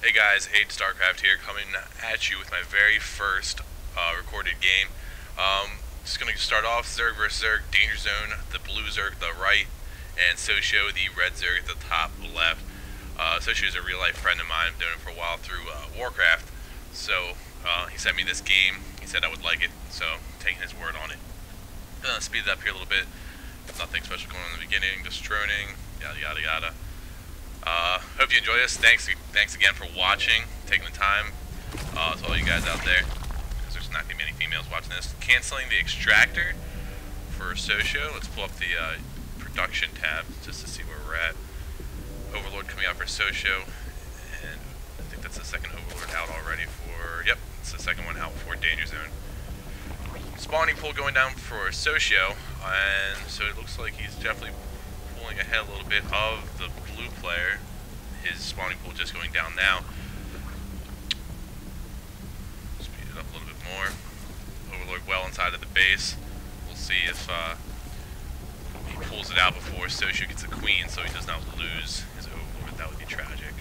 Hey guys, Aid StarCraft here, coming at you with my very first recorded game. Just gonna start off Zerg vs Zerg, Dangerzone, the blue Zerg at the right, and Socio, the red Zerg at the top left. Socio is a real life friend of mine. I've known him for a while through Warcraft, so he sent me this game. He said I would like it, so I'm taking his word on it. Speed it up here a little bit. Nothing special going on in the beginning, just droning, yada yada yada. Hope you enjoy this. Thanks again for watching, taking the time. To all you guys out there, because there's not going to be any females watching this. Canceling the extractor for Socio. Let's pull up the production tab just to see where we're at. Overlord coming out for Socio, and I think that's the second Overlord out already for. Yep, it's the second one out for Dangerzone. Spawning pool going down for Socio, and so it looks like he's definitely pulling ahead a little bit of the blue player. His spawning pool just going down now. Speed it up a little bit more. Overlord well inside of the base. We'll see if he pulls it out before Socio gets a queen, so he does not lose his Overlord. That would be tragic.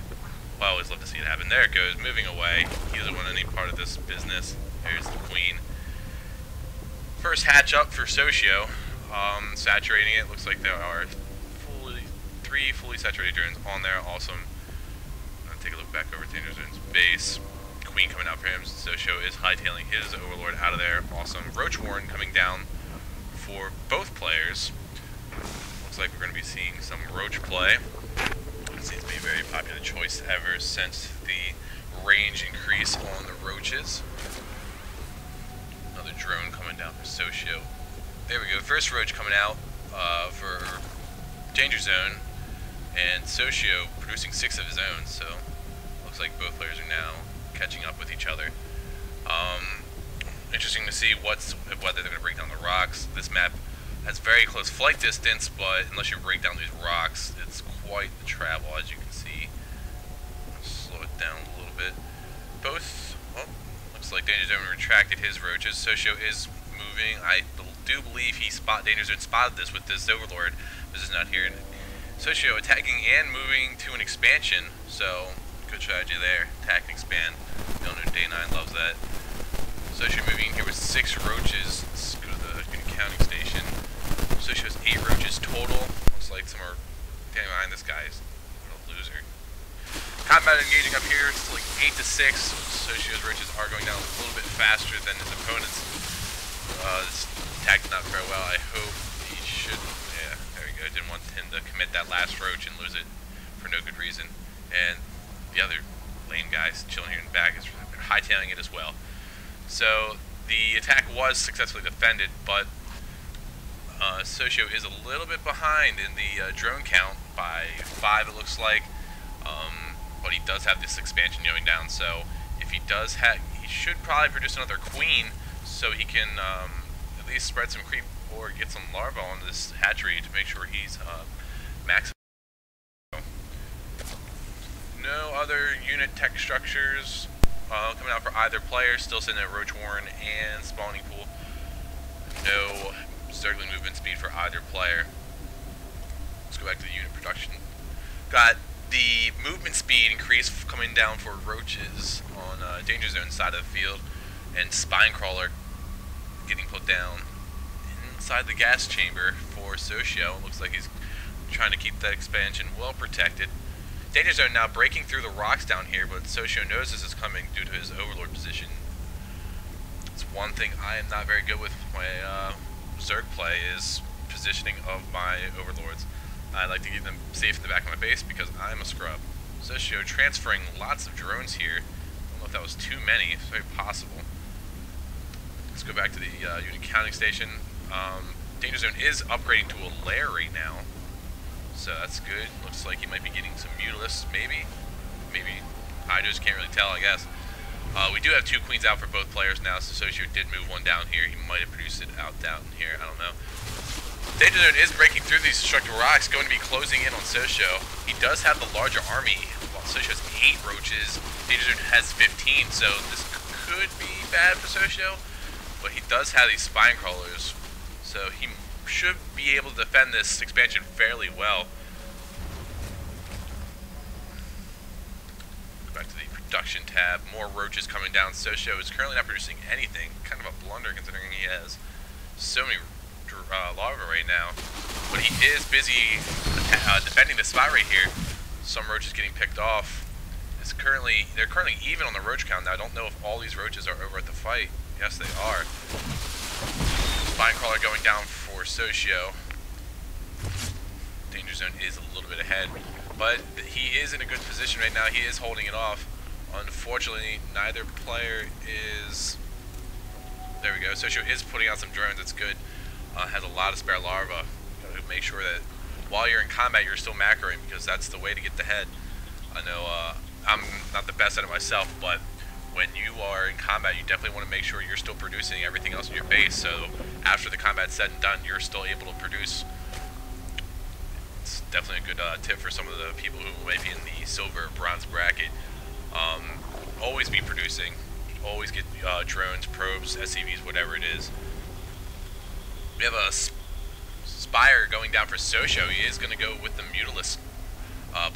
Well, I always love to see it happen. There it goes, moving away. He doesn't want any part of this business. There's the queen. First hatch up for Socio. Saturating it. Looks like there are three fully saturated drones on there. Awesome. I'm gonna take a look back over Dangerzone's base. Queen coming out for him. Socio is hightailing his Overlord out of there. Awesome. Roach Warren coming down for both players. Looks like we're going to be seeing some Roach play. It seems to be a very popular choice ever since the range increase on the Roaches. Another drone coming down for Socio. There we go. First Roach coming out for Dangerzone. And Socio producing 6 of his own, so looks like both players are now catching up with each other. Interesting to see whether they're going to break down the rocks. This map has very close flight distance, but unless you break down these rocks, it's quite the travel, as you can see. Slow it down a little bit. Both, well, looks like Dangerzone retracted his Roaches. Socio is moving. I do believe Dangerzone spotted this with this Overlord. This is not here. Socio attacking and moving to an expansion, so good strategy there. Attack and expand. Y'all know Day 9 loves that. Socio moving in here with 6 Roaches. Let's go to the counting station. Socio has 8 Roaches total. Looks like some are standing behind this guy. He's a loser. Combat engaging up here. It's like 8 to 6. Socio's Roaches are going down a little bit faster than his opponents. This attack did not fare well. I hope he should. Yeah, there we go. Didn't want him to commit that last Roach and lose it for no good reason. And the other lane guys chilling here in the back is hightailing it as well. So the attack was successfully defended, but Socio is a little bit behind in the drone count by 5, it looks like. But he does have this expansion going down, so if he does he should probably produce another queen, so he can at least spread some creep or get some larvae on this hatchery to make sure he's maximum. No other unit tech structures coming out for either player. Still sitting at Roach Warren and Spawning Pool. No circling movement speed for either player. Let's go back to the unit production. Got the movement speed increase coming down for Roaches on Dangerzone side of the field, and Spinecrawler getting put down inside the gas chamber for Socio. Looks like he's trying to keep that expansion well protected. Dangerzone now breaking through the rocks down here, but Socio knows this is coming due to his Overlord position. It's one thing I am not very good with my Zerg play is positioning of my Overlords. I like to keep them safe in the back of my base because I'm a scrub. Socio transferring lots of drones here. I don't know if that was too many. It's very possible. Let's go back to the unit counting station. Dangerzone is upgrading to a lair right now, so that's good. Looks like he might be getting some Mutalisks, maybe. I just can't really tell, I guess. We do have 2 queens out for both players now, so Socio did move one down here. He might have produced it out down here, I don't know. Dangerzone is breaking through these destructive rocks, going to be closing in on Socio. He does have the larger army. While Socio has 8 Roaches, Dangerzone has 15, so this could be bad for Socio. But he does have these Spinecrawlers, so he should be able to defend this expansion fairly well. Go back to the production tab. More roaches coming down. Socio is currently not producing anything. Kind of a blunder considering he has so many larvae right now. But he is busy defending the spot right here. Some roaches getting picked off. They're currently even on the roach count now. I don't know if all these roaches are over at the fight. Yes, they are. Spine crawler going down for Socio. Danger Zone is a little bit ahead, but he is in a good position right now. He is holding it off. Unfortunately, neither player is... There we go. Socio is putting out some drones. That's good. Has a lot of spare larvae. Gotta make sure that while you're in combat, you're still macroing, because that's the way to get the head. I know I'm not the best at it myself, but when you are in combat, you definitely want to make sure you're still producing everything else in your base, so after the combat's said and done, you're still able to produce. It's definitely a good tip for some of the people who may be in the silver or bronze bracket. Always be producing. Always get drones, probes, SCVs, whatever it is. We have a Spire going down for Socio. He is going to go with the Mutalisk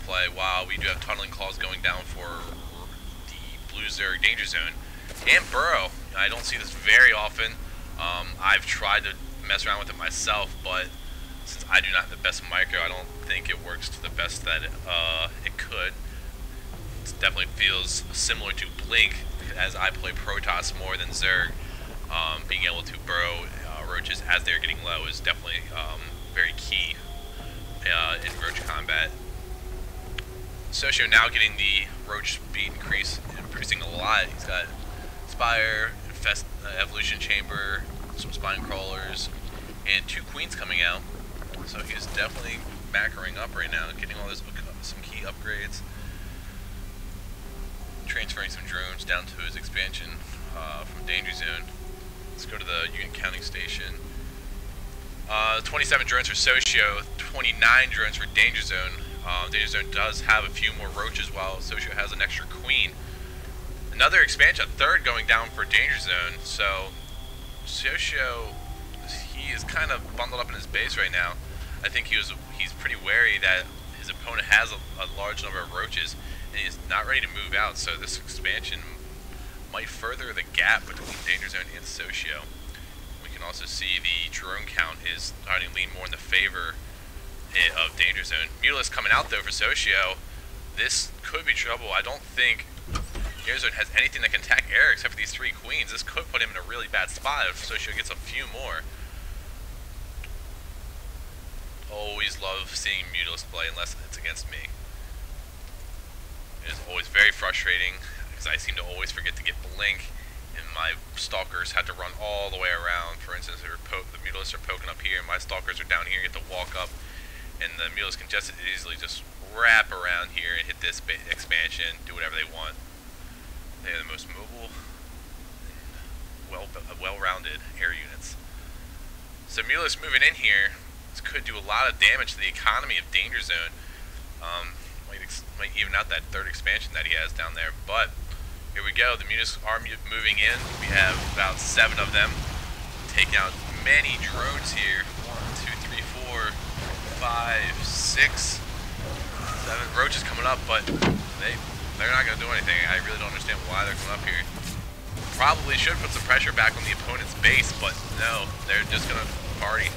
play, while we do have Tunneling Claws going down for the Blue Zerg Danger Zone. And Burrow. I don't see this very often. I've tried to mess around with it myself, but since I do not have the best micro, I don't think it works to the best that it could. It definitely feels similar to Blink, as I play Protoss more than Zerg. Being able to burrow roaches as they're getting low is definitely very key in roach combat. Socio now getting the roach speed increase and producing a lot. He's got Spire, Evolution Chamber, some Spine Crawlers, and 2 Queens coming out. So he's definitely macroing up right now, getting all this some key upgrades. Transferring some drones down to his expansion from Danger Zone. Let's go to the unit counting station. 27 drones for Socio, 29 drones for Danger Zone. Danger Zone does have a few more roaches, while Socio has an extra queen. Another expansion, a third going down for Danger Zone. So Socio, he is kind of bundled up in his base right now. I think he's pretty wary that his opponent has a large number of roaches, and he's not ready to move out. So this expansion might further the gap between Danger Zone and Socio. We can also see the drone count is starting to lean more in the favor of Danger Zone. Mutalisk coming out though for Socio. This could be trouble. I don't think Danger Zone has anything that can attack air except for these 3 queens. This could put him in a really bad spot if Socio gets a few more. Always love seeing Mutalisk play unless it's against me. It is always very frustrating because I seem to always forget to get Blink, and my stalkers had to run all the way around. For instance, the Mutalisks are poking up here, and my stalkers are down here. You have to walk up, and the Mutalisks can just easily just wrap around here and hit this expansion, do whatever they want. They are the most mobile, well-rounded air units. So Mutalisk moving in here, this could do a lot of damage to the economy of Danger Zone. Might even out that 3rd expansion that he has down there. But here we go. The Mutalisks are moving in. We have about 7 of them, taking out many drones here. 1, 2, 3, 4, 5, 6, 7 roaches coming up, but they're not going to do anything. I really don't understand why they're coming up here. Probably should put some pressure back on the opponent's base, but no, they're just going to party.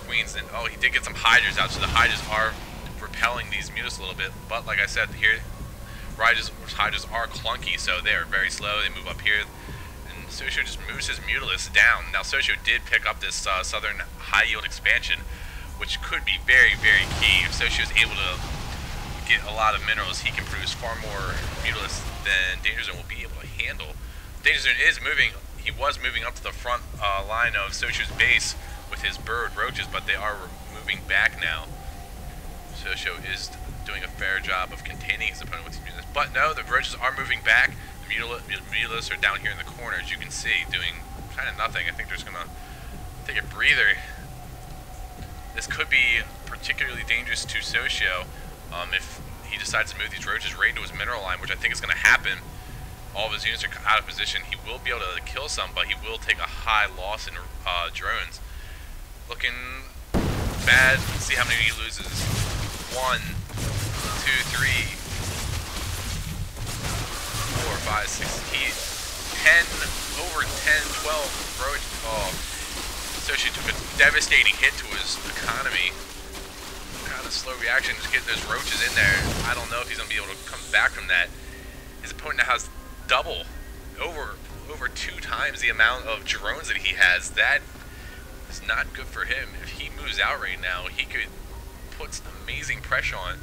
Queens, and oh, he did get some Hydras out, so the Hydras are repelling these Mutalisks a little bit, but like I said, here Hydras are clunky, so they are very slow. They move up here, and Socio just moves his Mutalisks down. Now Socio did pick up this southern high yield expansion, which could be very, very key. If Socio is able to get a lot of minerals, he can produce far more Mutalisks than Danger Zone will be able to handle. Danger Zone is moving. He was moving up to the front line of Socio's base with his bird roaches, but they are moving back now. Socio is doing a fair job of containing his opponent with his Mutalisks. But no, the roaches are moving back. The Mutalisks are down here in the corner, as you can see, doing kind of nothing. I think they're just going to take a breather. This could be particularly dangerous to Socio if he decides to move these roaches right into his mineral line, which I think is going to happen. All of his units are out of position. He will be able to kill some, but he will take a high loss in drones. Looking bad. Let's see how many he loses. 1, 2, 3, 5, 6, 10, over 10, 12 roach. Oh, Socio took a devastating hit to his economy. Kind of slow reaction to get those roaches in there. I don't know if he's going to be able to come back from that. His opponent now has double, over 2 times the amount of drones that he has. That is not good for him. If he moves out right now, he could put some amazing pressure on,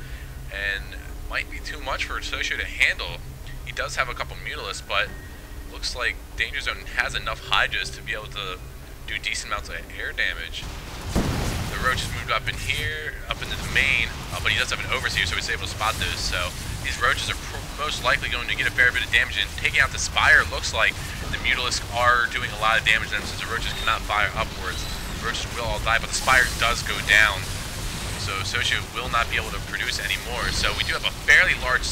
and might be too much for Socio to handle. He does have a couple Mutalisks, but looks like Dangerzone has enough Hydras to be able to do decent amounts of air damage. The Roach has moved up in here, up into the main, but he does have an Overseer, so he's able to spot those. So these Roaches are most likely going to get a fair bit of damage, and taking out the Spire looks like the Mutalisks are doing a lot of damage to them, since the Roaches cannot fire upwards. The Roaches will all die, but the Spire does go down. So Socio will not be able to produce anymore. So we do have a fairly large